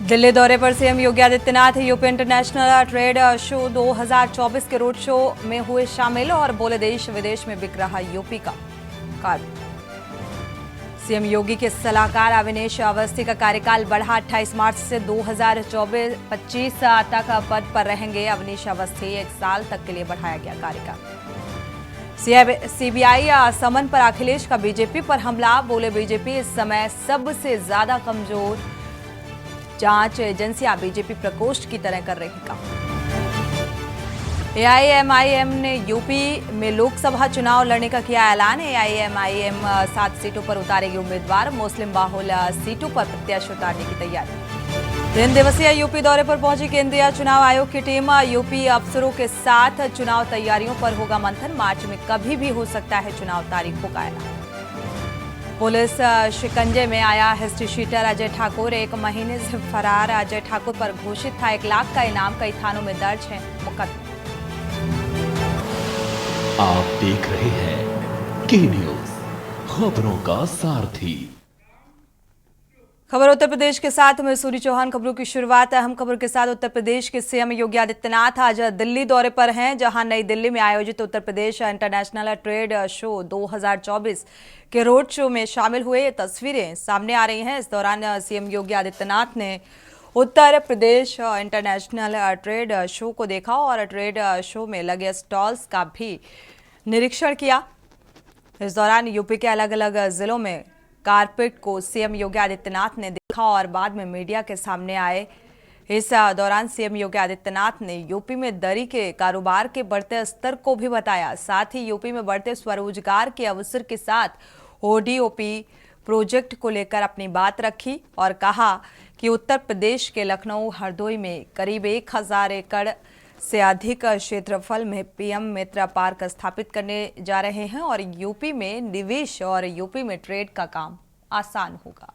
दिल्ली दौरे पर CM Yogi Adityanath UP international trade show 2024 के रोड शो में हुए शामिल और बोले देश विदेश में बिक रहा यूपी का कार। सीएम योगी के सलाहकार अविनेश अवस्थी का कार्यकाल बढ़ा। 28 मार्च से 2024-25 तक पद पर रहेंगे अविनेश अवस्थी। 1 साल तक के लिए बढ़ाया गया कार्यकाल। सीबीआई समन पर अखिलेश का बीजेपी पर हमला। बोले बीजेपी इस समय सबसे ज्यादा कमजोर। जांच एजेंसियां बीजेपी प्रकोष्ठ की तरह कर रही काम। एआईएमआईएम ने यूपी में लोकसभा चुनाव लड़ने का किया ऐलान। एआईएमआईएम 7 सीटों पर उतारेगी उम्मीदवार। मुस्लिम बाहुल सीटों पर प्रत्याशी उतारने की तैयारी। 3 दिवसीय यूपी दौरे पर पहुंची केंद्रीय चुनाव आयोग की टीम। यूपी अफसरों के साथ चुनाव तैयारियों पर होगा मंथन। मार्च में कभी भी हो सकता है चुनाव तारीखों का ऐलान। पुलिस शिकंजे में आया हिस्ट्री शीटर अजय ठाकुर। 1 महीने से फरार अजय ठाकुर पर घोषित था 1 लाख का इनाम। कई थानों में दर्ज है मुकदमा। आप देख रहे हैं के न्यूज, खबरों का सारथी। खबर उत्तर प्रदेश के साथ मैं सूरी चौहान। खबरों की शुरुआत अहम खबर के साथ। उत्तर प्रदेश के सीएम योगी आदित्यनाथ आज दिल्ली दौरे पर हैं, जहां नई दिल्ली में आयोजित Uttar Pradesh international trade show 2024 के रोड शो में शामिल हुए। ये तस्वीरें सामने आ रही हैं। इस दौरान सीएम योगी आदित्यनाथ ने Uttar Pradesh international trade show को देखा और ट्रेड शो में लगे स्टॉल्स का भी निरीक्षण किया। इस दौरान यूपी के अलग अलग जिलों में कारपेट को सीएम योगी आदित्यनाथ ने देखा और बाद में मीडिया के सामने आए। इस दौरान सीएम योगी आदित्यनाथ ने यूपी में दरी के कारोबार के बढ़ते स्तर को भी बताया। साथ ही यूपी में बढ़ते स्वरोजगार के अवसर के साथ ओडीओपी प्रोजेक्ट को लेकर अपनी बात रखी और कहा कि उत्तर प्रदेश के लखनऊ हरदोई में करीब 1000 एकड़ से अधिक क्षेत्रफल में पीएम मित्र पार्क स्थापित करने जा रहे हैं और यूपी में निवेश और यूपी में ट्रेड का काम आसान होगा।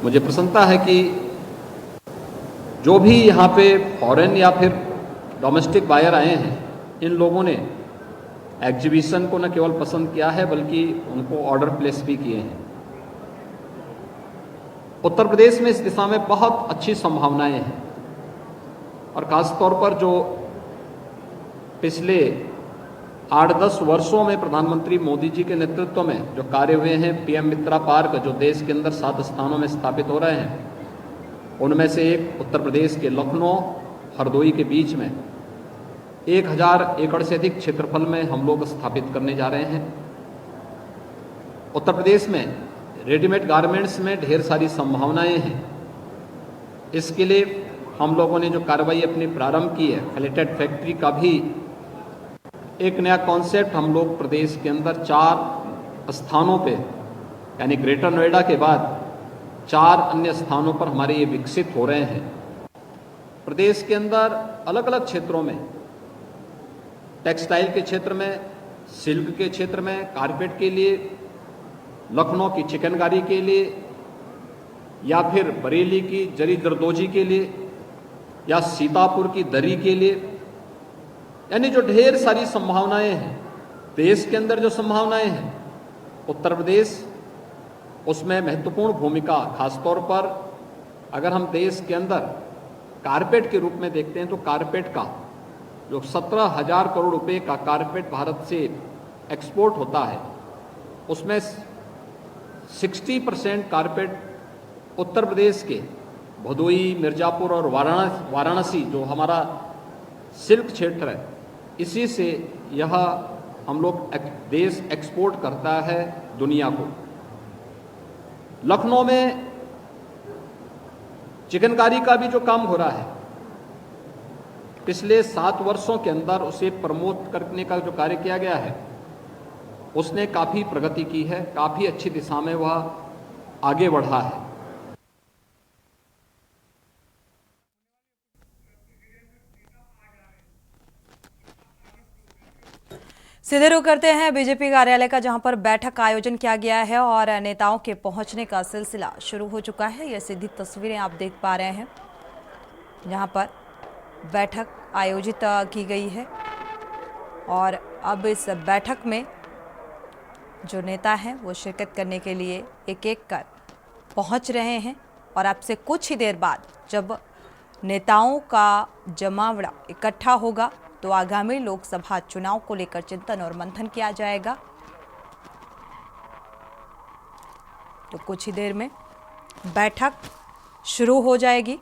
मुझे प्रसन्नता है कि जो भी यहाँ पे फॉरेन या फिर डोमेस्टिक बायर आए हैं, इन लोगों ने एग्जीबिशन को न केवल पसंद किया है बल्कि उनको ऑर्डर प्लेस भी किए हैं। उत्तर प्रदेश में इस दिशा में बहुत अच्छी संभावनाएं हैं और खासतौर पर जो पिछले 8-10 वर्षों में प्रधानमंत्री मोदी जी के नेतृत्व में जो कार्य हुए हैं, पीएम मित्रा पार्क जो देश के अंदर 7 स्थानों में स्थापित हो रहे हैं, उनमें से एक उत्तर प्रदेश के लखनऊ हरदोई के बीच में 1000 एकड़ से अधिक क्षेत्रफल में हम लोग स्थापित करने जा रहे हैं। उत्तर प्रदेश में रेडीमेड गारमेंट्स में ढेर सारी संभावनाएं हैं। इसके लिए हम लोगों ने जो कार्रवाई अपनी प्रारंभ की है, फ्लेटेड फैक्ट्री का भी एक नया कॉन्सेप्ट हम लोग प्रदेश के अंदर 4 स्थानों पे, यानी ग्रेटर नोएडा के बाद 4 अन्य स्थानों पर हमारे ये विकसित हो रहे हैं। प्रदेश के अंदर अलग अलग क्षेत्रों में, टेक्सटाइल के क्षेत्र में, सिल्क के क्षेत्र में, कारपेट के लिए, लखनऊ की चिकनकारी के लिए, या फिर बरेली की जरी जरदोजी के लिए, या सीतापुर की दरी के लिए, यानी जो ढेर सारी संभावनाएं हैं देश के अंदर, जो संभावनाएं हैं उत्तर प्रदेश उसमें महत्वपूर्ण भूमिका, खासतौर पर अगर हम देश के अंदर कारपेट के रूप में देखते हैं तो कारपेट का जो 17,000 करोड़ रुपए का कारपेट भारत से एक्सपोर्ट होता है, उसमें 60% कारपेट उत्तर प्रदेश के भदोई, मिर्जापुर और वाराणसी जो हमारा सिल्क क्षेत्र है, इसी से यह हम लोग देश एक्सपोर्ट करता है दुनिया को। लखनऊ में चिकनकारी का भी जो काम हो रहा है, पिछले 7 वर्षों के अंदर उसे प्रमोट करने का जो कार्य किया गया है, उसने काफ़ी प्रगति की है, काफ़ी अच्छी दिशा में वह आगे बढ़ा है। सीधे रुख करते हैं बीजेपी कार्यालय का, जहां पर बैठक का आयोजन किया गया है और नेताओं के पहुंचने का सिलसिला शुरू हो चुका है। ये सीधी तस्वीरें आप देख पा रहे हैं, जहां पर बैठक आयोजित की गई है और अब इस बैठक में जो नेता हैं वो शिरकत करने के लिए एक एक कर पहुंच रहे हैं और अब से कुछ ही देर बाद जब नेताओं का जमावड़ा इकट्ठा होगा तो आगामी लोकसभा चुनाव को लेकर चिंतन और मंथन किया जाएगा। तो कुछ ही देर में बैठक शुरू हो जाएगी।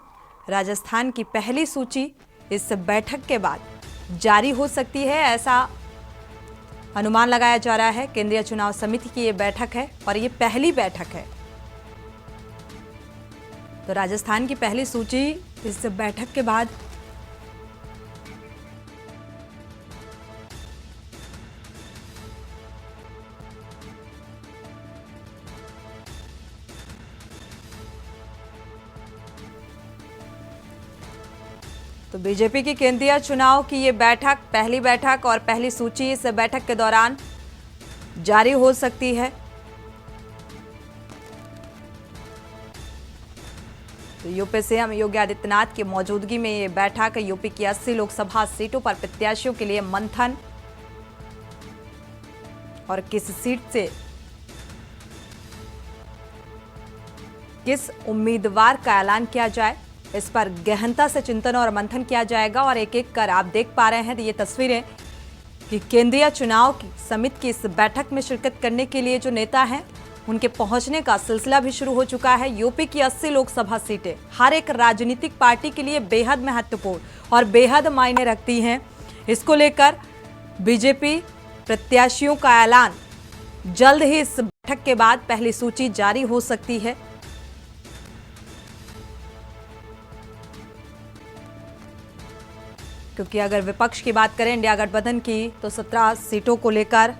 राजस्थान की पहली सूची इस बैठक के बाद जारी हो सकती है, ऐसा अनुमान लगाया जा रहा है। केंद्रीय चुनाव समिति की ये बैठक है और ये पहली बैठक है। तो राजस्थान की पहली सूची इस बैठक के बाद तो बीजेपी की केंद्रीय चुनाव की ये बैठक, पहली बैठक और पहली सूची इस बैठक के दौरान जारी हो सकती है। तो यूपी सीएम योगी आदित्यनाथ की मौजूदगी में ये बैठक यूपी की 80 लोकसभा सीटों पर प्रत्याशियों के लिए मंथन और किस सीट से किस उम्मीदवार का ऐलान किया जाए, इस पर गहनता से चिंतन और मंथन किया जाएगा। और एक एक कर आप देख पा रहे हैं ये तस्वीरें कि केंद्रीय चुनाव की समिति की इस बैठक में शिरकत करने के लिए जो नेता हैं उनके पहुंचने का सिलसिला भी शुरू हो चुका है। यूपी की 80 लोकसभा सीटें हर एक राजनीतिक पार्टी के लिए बेहद महत्वपूर्ण और बेहद मायने रखती हैं। इसको लेकर बीजेपी प्रत्याशियों का ऐलान जल्द ही इस बैठक के बाद पहली सूची जारी हो सकती है। क्योंकि अगर विपक्ष की बात करें इंडिया गठबंधन की तो 17 सीटों को लेकर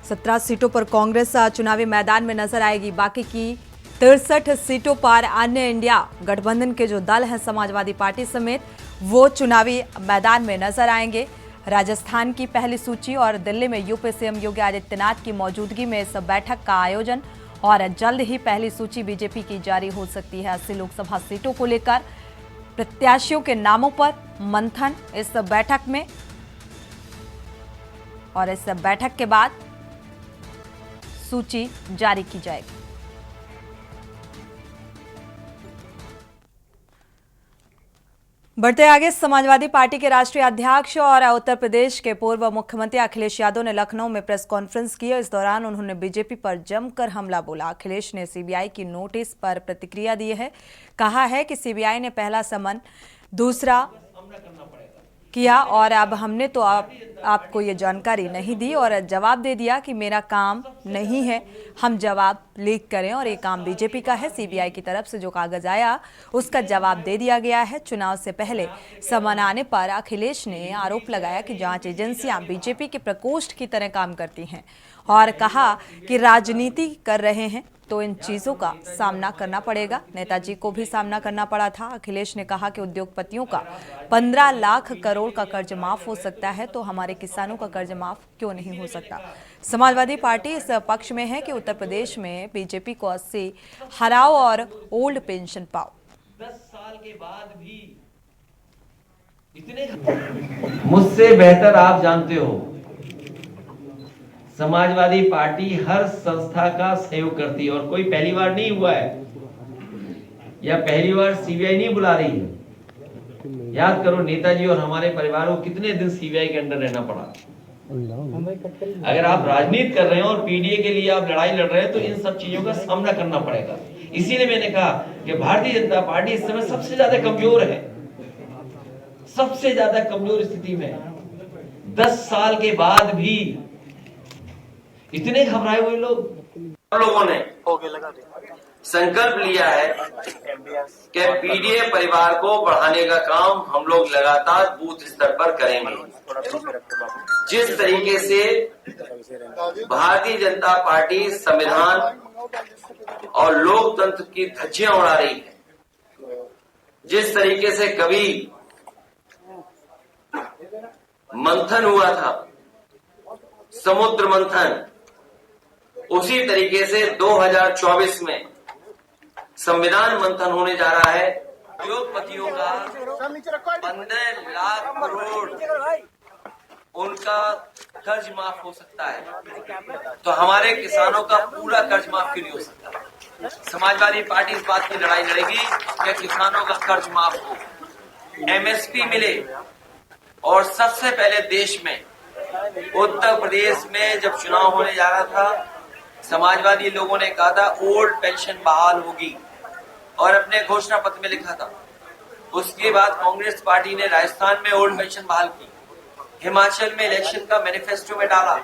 17 सीटों पर कांग्रेस चुनावी मैदान में नजर आएगी। बाकी की 63 सीटों पर अन्य इंडिया गठबंधन के जो दल हैं समाजवादी पार्टी समेत वो चुनावी मैदान में नजर आएंगे। राजस्थान की पहली सूची और दिल्ली में यूपी सीएम योगी आदित्यनाथ की मौजूदगी में इस बैठक का आयोजन और जल्द ही पहली सूची बीजेपी की जारी हो सकती है। 80 लोकसभा सीटों को लेकर प्रत्याशियों के नामों पर मंथन इस बैठक में और इस बैठक के बाद सूची जारी की जाएगी। बढ़ते आगे, समाजवादी पार्टी के राष्ट्रीय अध्यक्ष और उत्तर प्रदेश के पूर्व मुख्यमंत्री अखिलेश यादव ने लखनऊ में प्रेस कॉन्फ्रेंस की। इस दौरान उन्होंने बीजेपी पर जमकर हमला बोला। अखिलेश ने सीबीआई की नोटिस पर प्रतिक्रिया दी है। कहा है कि सीबीआई ने पहला समन दूसरा किया और अब हमने तो आपको ये जानकारी नहीं दी और जवाब दे दिया कि मेरा काम नहीं है, हम जवाब लीक करें और ये काम बीजेपी का है। सीबीआई की तरफ से जो कागज आया उसका जवाब दे दिया गया है। चुनाव से पहले समन आने पर अखिलेश ने आरोप लगाया कि जांच एजेंसियां बीजेपी के प्रकोष्ठ की तरह काम करती हैं और कहा कि राजनीति कर रहे हैं तो इन चीजों का सामना करना पड़ेगा। नेताजी को भी सामना करना पड़ा था। अखिलेश ने कहा कि उद्योगपतियों का 15 लाख करोड़ का कर्ज माफ हो सकता है तो हमारे किसानों का कर्ज माफ क्यों नहीं हो सकता। समाजवादी पार्टी इस पक्ष में है कि उत्तर प्रदेश में बीजेपी को 80 हराओ और ओल्ड पेंशन पाओ। 10 साल के बाद भी मुझसे बेहतर आप जानते हो, समाजवादी पार्टी हर संस्था का सहयोग करती है और कोई पहली बार नहीं हुआ है या पहली बार सीबीआई नहीं बुला रही है। याद करो नेताजी और हमारे परिवार को कितने दिन सीबीआई के अंडर रहना पड़ा। अगर आप राजनीति कर रहे हैं और पीडीए के लिए आप लड़ाई लड़ रहे हैं तो इन सब चीजों का सामना करना पड़ेगा। इसीलिए मैंने कहा कि भारतीय जनता पार्टी इस समय सबसे ज्यादा कमजोर है, सबसे ज्यादा कमजोर स्थिति में। 10 साल के बाद भी इतने घबराए हुए लोग। लोगों ने संकल्प लिया है कि पीडीए परिवार को बढ़ाने का काम हम लोग लगातार बूथ स्तर पर करेंगे। जिस तरीके से भारतीय जनता पार्टी संविधान और लोकतंत्र की धज्जियां उड़ा रही है, जिस तरीके से कभी मंथन हुआ था, समुद्र मंथन, उसी तरीके से 2024 में संविधान मंथन होने जा रहा है। उद्योगपतियों का 15 लाख करोड़ उनका कर्ज माफ हो सकता है, तो हमारे किसानों का पूरा कर्ज माफ क्यों नहीं हो सकता? समाजवादी पार्टी इस बात की लड़ाई लड़ेगी कि किसानों का कर्ज माफ हो, एमएसपी मिले। और सबसे पहले देश में उत्तर प्रदेश में जब चुनाव होने जा रहा था, समाजवादी लोगों ने कहा था ओल्ड पेंशन बहाल होगी और अपने घोषणा पत्र में लिखा था। उसके बाद कांग्रेस पार्टी ने राजस्थान में ओल्ड पेंशन बहाल की, हिमाचल में इलेक्शन का मैनिफेस्टो में डाला,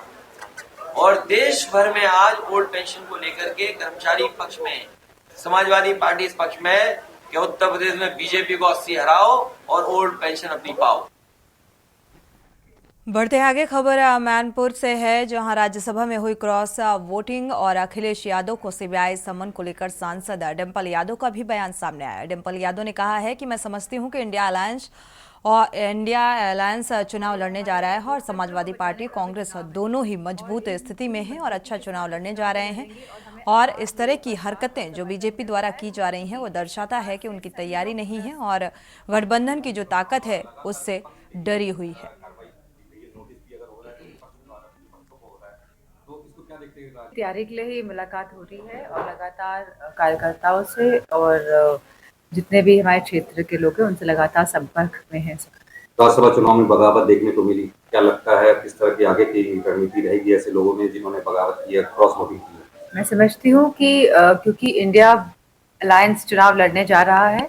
और देश भर में आज ओल्ड पेंशन को लेकर के कर्मचारी पक्ष में, समाजवादी पार्टी इस पक्ष में है कि उत्तर प्रदेश में बीजेपी को 80 हराओ और ओल्ड पेंशन अपनी पाओ। बढ़ते आगे खबर मैनपुर से है, जहां राज्यसभा में हुई क्रॉस वोटिंग और अखिलेश यादव को सीबीआई समन को लेकर सांसद डिंपल यादव का भी बयान सामने आया। डिंपल यादव ने कहा है कि मैं समझती हूं कि इंडिया अलायंस चुनाव लड़ने जा रहा है और समाजवादी पार्टी कांग्रेस दोनों ही मजबूत स्थिति में हैं और अच्छा चुनाव लड़ने जा रहे हैं, और इस तरह की हरकतें जो बीजेपी द्वारा की जा रही हैं वो दर्शाता है कि उनकी तैयारी नहीं है और गठबंधन की जो ताकत है उससे डरी हुई है। तैयारी के लिए ही मुलाकात हो रही है और लगातार कार्यकर्ताओं से और जितने भी हमारे क्षेत्र के लोग हैं उनसे लगातार संपर्क में हैं। राज्यसभा चुनाव में बगावत देखने को मिली, क्या लगता है किस तरह की आगे की रणनीति रहेगी ऐसे लोगों में जिन्होंने बगावत की है, क्रॉस वोटिंग की है? मैं समझती हूँ कि क्योंकि इंडिया अलायंस चुनाव लड़ने जा रहा है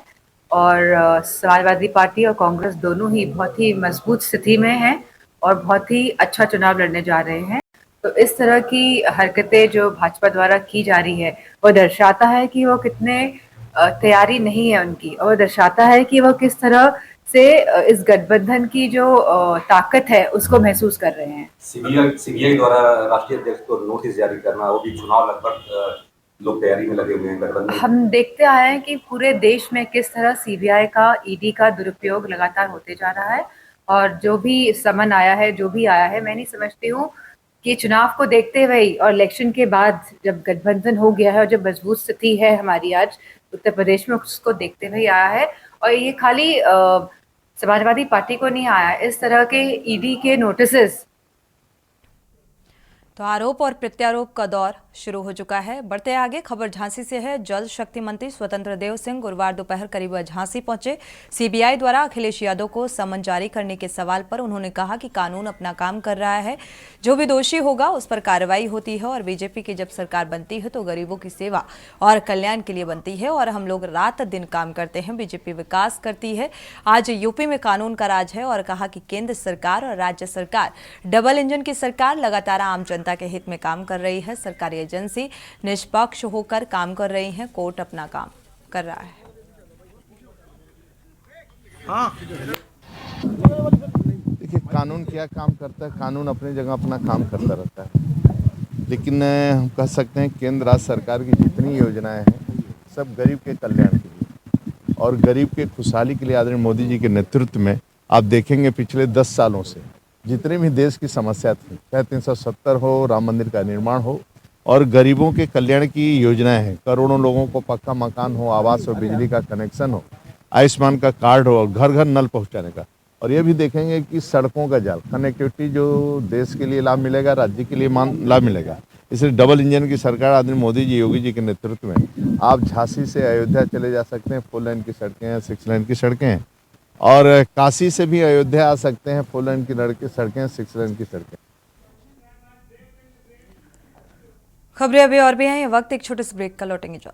और समाजवादी पार्टी और कांग्रेस दोनों ही बहुत ही मजबूत स्थिति में हैं और बहुत ही अच्छा चुनाव लड़ने जा रहे हैं, तो इस तरह की हरकतें जो भाजपा द्वारा की जा रही है वो दर्शाता है कि वो कितने तैयारी नहीं है उनकी, और दर्शाता है कि वो किस तरह से इस गठबंधन की जो ताकत है उसको महसूस कर रहे हैं। सीबीआई द्वारा राष्ट्रीय अध्यक्ष को नोटिस जारी करना, वो भी चुनाव लगभग लोग तैयारी में लगे हुए हैं गठबंधन। हम देखते आए हैं कि पूरे देश में किस तरह सीबीआई का, ईडी का दुरुपयोग लगातार होते जा रहा है, और जो भी समन आया है, जो भी आया है, मैं नहीं समझती हूँ कि चुनाव को देखते हुए और इलेक्शन के बाद जब गठबंधन हो गया है और जब मजबूत स्थिति है हमारी आज उत्तर प्रदेश में, उसको देखते हुए आया है। और ये खाली समाजवादी पार्टी को नहीं आया, इस तरह के ईडी के नोटिसेस। तो आरोप और प्रत्यारोप का दौर शुरू हो चुका है। बढ़ते आगे खबर झांसी से है। जल शक्ति मंत्री स्वतंत्र देव सिंह गुरुवार दोपहर करीब झांसी पहुंचे। सीबीआई द्वारा अखिलेश यादव को समन जारी करने के सवाल पर उन्होंने कहा कि कानून अपना काम कर रहा है, जो भी दोषी होगा उस पर कार्रवाई होती है, और बीजेपी की जब सरकार बनती है तो गरीबों की सेवा और कल्याण के लिए बनती है, और हम लोग रात दिन काम करते हैं, बीजेपी विकास करती है। आज यूपी में कानून का राज है, और कहा कि केंद्र सरकार और राज्य सरकार डबल इंजन की सरकार लगातार आम जनता के हित में काम कर रही है। सरकारी एजेंसी निष्पक्ष होकर काम कर रही है, कोर्ट अपना काम कर रहा है। देखिए, कानून क्या काम करता है, कानून अपनी जगह अपना काम करता रहता है, लेकिन हम कह सकते हैं केंद्र राज्य सरकार की जितनी योजनाएं हैं सब गरीब के कल्याण के लिए और गरीब के खुशहाली के लिए आदरणीय मोदी जी के नेतृत्व में आप देखेंगे पिछले 10 सालों से जितने भी देश की समस्या थी, चाहे 370 हो, राम मंदिर का निर्माण हो, और गरीबों के कल्याण की योजनाएं हैं। करोड़ों लोगों को पक्का मकान हो, आवास और बिजली का कनेक्शन हो, आयुष्मान का कार्ड हो, घर घर नल पहुंचाने का। और ये भी देखेंगे कि सड़कों का जाल, कनेक्टिविटी जो देश के लिए लाभ मिलेगा, राज्य के लिए लाभ मिलेगा। इसलिए डबल इंजन की सरकार आदरणीय मोदी जी, योगी जी के नेतृत्व में आप झांसी से अयोध्या चले जा सकते हैं, 4 लेन की सड़कें हैं, 6 लेन की सड़कें हैं, और काशी से भी अयोध्या आ सकते हैं, 4 लेन की सड़कें, 6 लेन की सड़कें। खबरें अभी और भी हैं, ये वक्त एक छोटे से ब्रेक का, लौटेंगे जो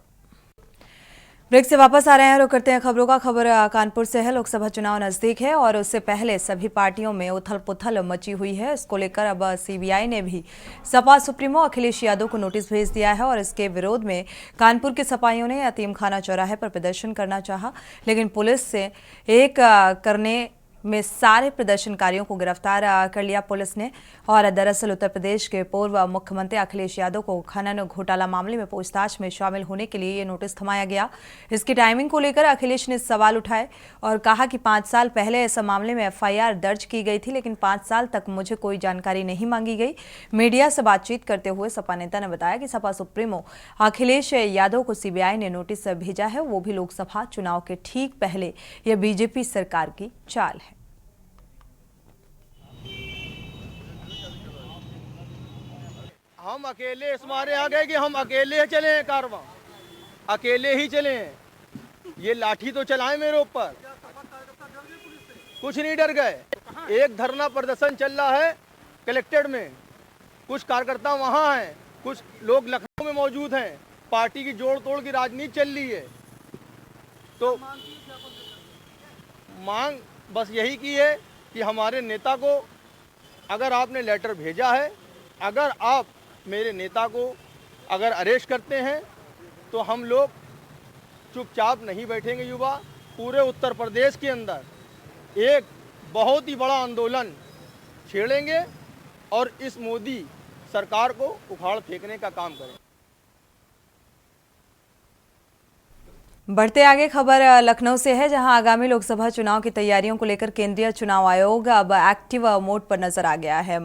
ब्रेक से वापस आ रहे हैं। रुक करते हैं खबरों का। खबर कानपुर से है। लोकसभा चुनाव नजदीक है और उससे पहले सभी पार्टियों में उथल पुथल मची हुई है। इसको लेकर अब सीबीआई ने भी सपा सुप्रीमो अखिलेश यादव को नोटिस भेज दिया है, और इसके विरोध में कानपुर के सपाइयों ने यतीमखाना चौराहे पर प्रदर्शन करना चाहा, लेकिन पुलिस से एक करने में सारे प्रदर्शनकारियों को गिरफ्तार कर लिया पुलिस ने। और दरअसल उत्तर प्रदेश के पूर्व मुख्यमंत्री अखिलेश यादव को खनन घोटाला मामले में पूछताछ में शामिल होने के लिए ये नोटिस थमाया गया। इसकी टाइमिंग को लेकर अखिलेश ने सवाल उठाए और कहा कि 5 साल पहले इस मामले में FIR दर्ज की गई थी, लेकिन 5 साल तक मुझे कोई जानकारी नहीं मांगी गई। मीडिया से बातचीत करते हुए सपा नेता ने बताया कि सपा सुप्रीमो अखिलेश यादव को सीबीआई ने नोटिस भेजा है, वो भी लोकसभा चुनाव के ठीक पहले। यह बीजेपी सरकार की चाल है। हम अकेले इस मारे आ गए कि हम अकेले चले कारवां, अकेले ही चले। ये लाठी तो चलाए मेरे ऊपर, कुछ नहीं डर गए। एक धरना प्रदर्शन चल रहा है कलेक्टेड में, कुछ कार्यकर्ता वहाँ हैं, कुछ लोग लखनऊ में मौजूद हैं। पार्टी की जोड़ तोड़ की राजनीति चल रही है। तो मांग बस यही की है कि हमारे नेता को, अगर आपने लेटर भेजा है, अगर आप मेरे नेता को अगर अरेस्ट करते हैं तो हम लोग चुपचाप नहीं बैठेंगे। युवा पूरे उत्तर प्रदेश के अंदर एक बहुत ही बड़ा आंदोलन छेड़ेंगे और इस मोदी सरकार को उखाड़ फेंकने का काम करेंगे। बढ़ते आगे खबर लखनऊ से है, जहां आगामी लोकसभा चुनाव की तैयारियों को लेकर केंद्रीय चुनाव आयोग अब एक्टिव मोड पर नजर आ गया है।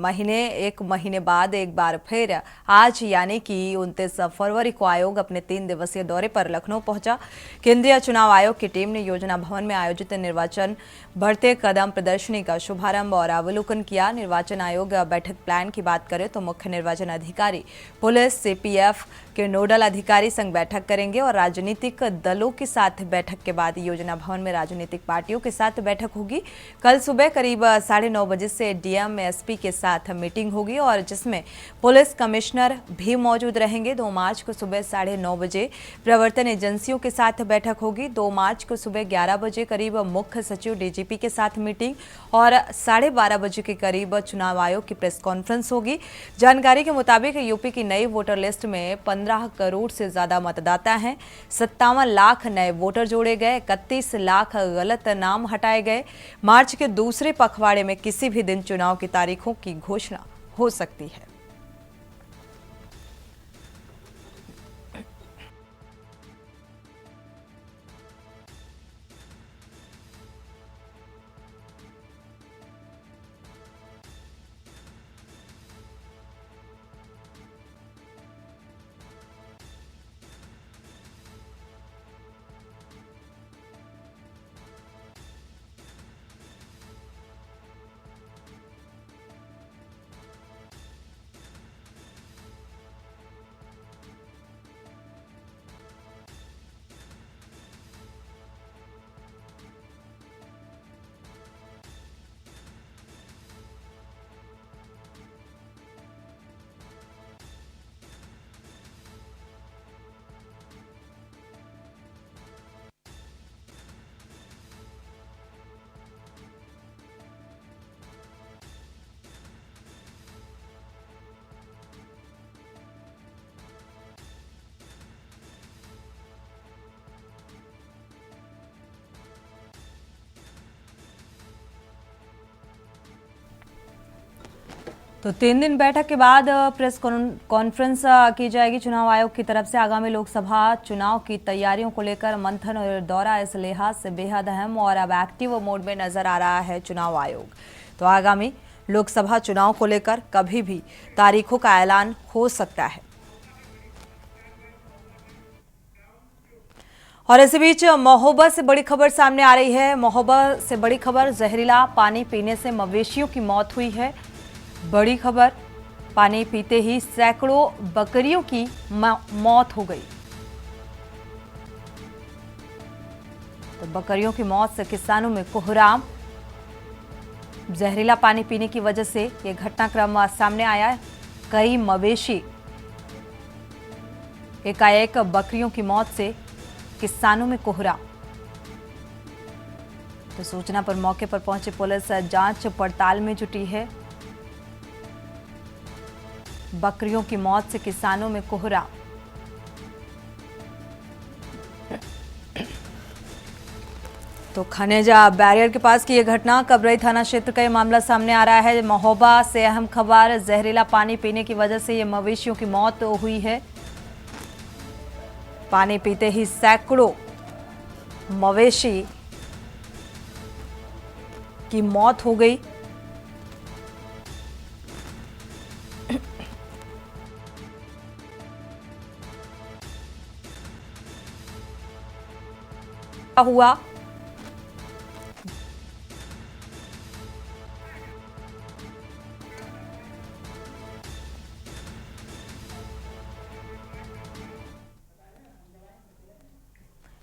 एक महीने बाद एक बार फिर आज यानी कि 29 फरवरी को आयोग अपने 3 दिवसीय दौरे पर लखनऊ पहुंचा। केंद्रीय चुनाव आयोग की टीम ने योजना भवन में आयोजित निर्वाचन बढ़ते कदम प्रदर्शनी का शुभारंभ और अवलोकन किया। निर्वाचन आयोग बैठक प्लान की बात करें तो मुख्य निर्वाचन अधिकारी, पुलिस, सीपीएफ के नोडल अधिकारी संग बैठक करेंगे और राजनीतिक दलों के साथ बैठक के बाद योजना भवन में राजनीतिक पार्टियों के साथ बैठक होगी। कल सुबह करीब 9:30 बजे से डीएम एसपी के साथ मीटिंग होगी और जिसमें पुलिस कमिश्नर भी मौजूद रहेंगे। 2 मार्च को सुबह 9:30 बजे प्रवर्तन एजेंसियों के साथ बैठक होगी। 2 मार्च को सुबह 11 बजे करीब मुख्य सचिव डीजीपी के साथ मीटिंग और 12:30 बजे के करीब चुनाव आयोग की प्रेस कॉन्फ्रेंस होगी। जानकारी के मुताबिक यूपी की नई वोटर लिस्ट में 15 करोड़ से ज्यादा मतदाता हैं। 57 लाख नए वोटर जोड़े गए, 31 लाख गलत नाम हटाए गए। मार्च के दूसरे पखवाड़े में किसी भी दिन चुनाव की तारीखों की घोषणा हो सकती है। तो 3 दिन बैठक के बाद प्रेस कॉन्फ्रेंस की जाएगी चुनाव आयोग की तरफ से। आगामी लोकसभा चुनाव की तैयारियों को लेकर मंथन और दौरा इस लिहाज से बेहद अहम और अब एक्टिव मोड में नजर आ रहा है चुनाव आयोग। तो आगामी लोकसभा चुनाव को लेकर कभी भी तारीखों का ऐलान हो सकता है। और इसी बीच महोबा से बड़ी खबर सामने आ रही है। महोबा से बड़ी खबर, जहरीला पानी पीने से मवेशियों की मौत हुई है। बड़ी खबर, पानी पीते ही सैकड़ों बकरियों की मौत हो गई। तो बकरियों की मौत से किसानों में कोहराम। जहरीला पानी पीने की वजह से यह घटनाक्रम सामने आया है। कई मवेशी, एकाएक बकरियों की मौत से किसानों में कोहराम। तो सूचना पर मौके पर पहुंची पुलिस जांच पड़ताल में जुटी है। बकरियों की मौत से किसानों में कोहराम। तो खनेजा बैरियर के पास की यह घटना, कबरई थाना क्षेत्र का यह मामला सामने आ रहा है। महोबा से अहम खबर, जहरीला पानी पीने की वजह से ये मवेशियों की मौत हुई है। पानी पीते ही सैकड़ों मवेशी की मौत हो गई। हुआ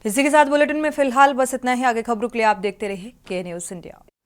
इसी के साथ बुलेटिन में फिलहाल बस इतना ही। आगे खबरों के लिए आप देखते रहिए के न्यूज़ इंडिया।